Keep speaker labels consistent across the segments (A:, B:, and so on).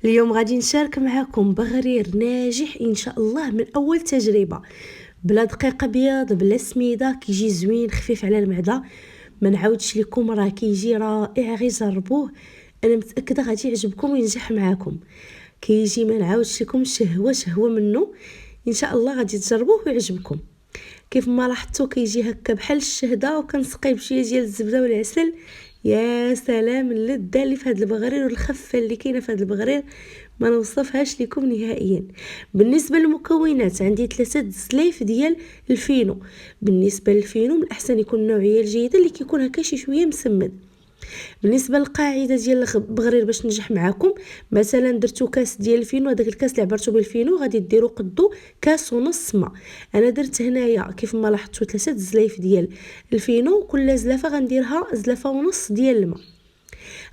A: اليوم غادي نشارك معكم بغرير ناجح ان شاء الله من اول تجربه، بلا دقيق ابيض بلا سميده، كيجي زوين خفيف على المعده. ما نعاودش لكم، راه كيجي رائع، غير جربوه، انا متاكده غادي يعجبكم وينجح معكم. كيجي ما نعاودش لكم شهوه منه، ان شاء الله غادي تجربوه ويعجبكم. كيف ما لاحظتوا كيجي هكا بحال الشهده، وكنسقيه بشويه ديال الزبده والعسل. يا سلام اللذه اللي في هذا البغرير والخفه اللي كاينه في هذا البغرير، ما نوصفهاش لكم نهائيا. بالنسبه للمكونات عندي 3 زلايف ديال الفينو. بالنسبه للفينو من الاحسن يكون النوعيه الجيده اللي كيكون هكا شي شويه مسمد. بالنسبه للقاعده ديال البغرير باش ننجح معكم، مثلا درتو كاس ديال الفينو، هذاك الكاس اللي عبرتو بالفينو غادي ديروا قدو كاس ونص ماء. انا درت هنايا كيف ما لاحظتوا 3 زلايف ديال الفينو، كل زلافه غنديرها زلافه ونص ديال الماء.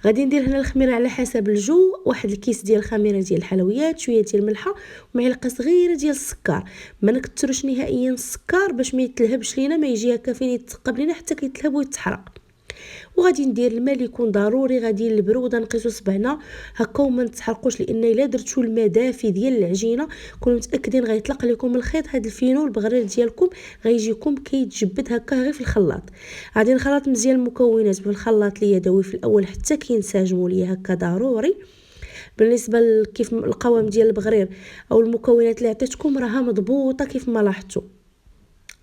A: غادي ندير هنا الخميره على حسب الجو، واحد الكيس ديال الخميره ديال الحلويات، شويه ديال الملحه ومعلقه صغيره ديال السكر. ما نكثروش نهائيا السكر باش ما يتلهبش لينا، ما يجي هكا فين يتثقب لينا حتى كيتلهب ويتحرق. وغادي ندير الماء اللي يكون ضروري، غادي نلبرو نقيسو صبعنا هكا وما نتحرقوش، لان الا درتو الماء دافي ديال العجينه كونوا متاكدين غيطلق لكم الخيط. هاد الفينو البغرير ديالكم غيجيكم كيتجبد هكا غير في الخلاط. غادي نخلط مزيان المكونات بالخلاط اليدوي في الاول حتى كينسجموا ليا هكا ضروري. بالنسبه كيف القوام ديال البغرير او المكونات اللي عطيتكم راها مضبوطه كيف ما لاحظتوا.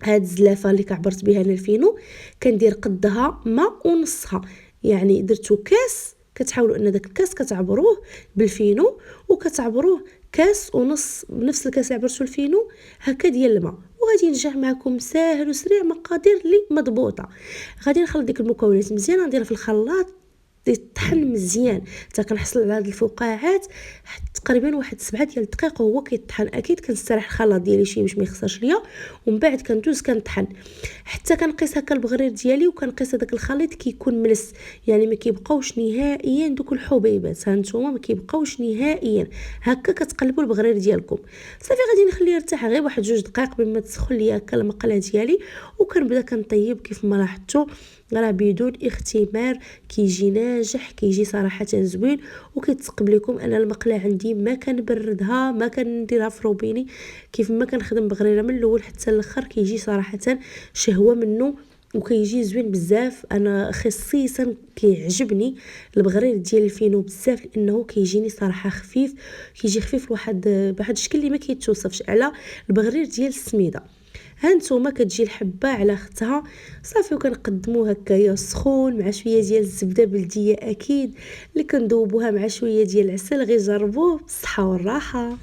A: هاد الزلافه اللي كعبرت بها انا الفينو كندير قدها ماء ونصها، يعني درتو كاس، كتحاولوا ان داك الكاس كتعبروه بالفينو وكتعبروه كاس ونص بنفس الكاس اللي عبرتو الفينو هكا ديال الماء، وغادي ينجح معكم ساهل وسريع، مقادير لي مضبوطه. غادي نخلط ديك المكونات مزيان، غنديرها في الخلاط يطحن مزيان حتى كنحصل على هاد الفقاعات تقريبا واحد 7 ديال الدقائق وهو كيطحن. اكيد كنستريح الخلاط ديالي شي باش ما يخسرش ليا، ومن بعد كندوز كنطحن حتى كنقيس هكا البغرير ديالي، وكنقيس هذاك الخليط كيكون ملس، يعني ما كيبقاوش نهائيا دوك الحبيبات. ها نتوما ما كيبقاوش نهائيا، هكا كتقلبوا البغرير ديالكم. صافي غادي نخليه يرتاح غير واحد 2 دقائق بما ما تسخن ليا هكا المقله ديالي، وكنبدا كنطيب كيف ما لاحظتوا. راه بدون اختمار كيجي ناجح، كيجي صراحه زوين، وكيتقبل لكم. انا المقله عندي ما كنبردها، ما كنديرها في روبيني، كيف ما كنخدم بغريره من الاول حتى الاخر كيجي صراحه شهوه منه وكيجي زوين بزاف. انا خصيصا كيعجبني البغرير ديال الفينو بزاف، لانه كيجيني صراحه خفيف، كيجي خفيف بواحد الشكل اللي ما كيتوصفش على البغرير ديال السميده. هانتوما كتجي الحبه على اختها صافي، وكنقدموه هكايا سخون مع شويه ديال الزبده بلديه اكيد اللي كندوبوها مع شويه ديال العسل. غير جربوه بالصحه والراحه.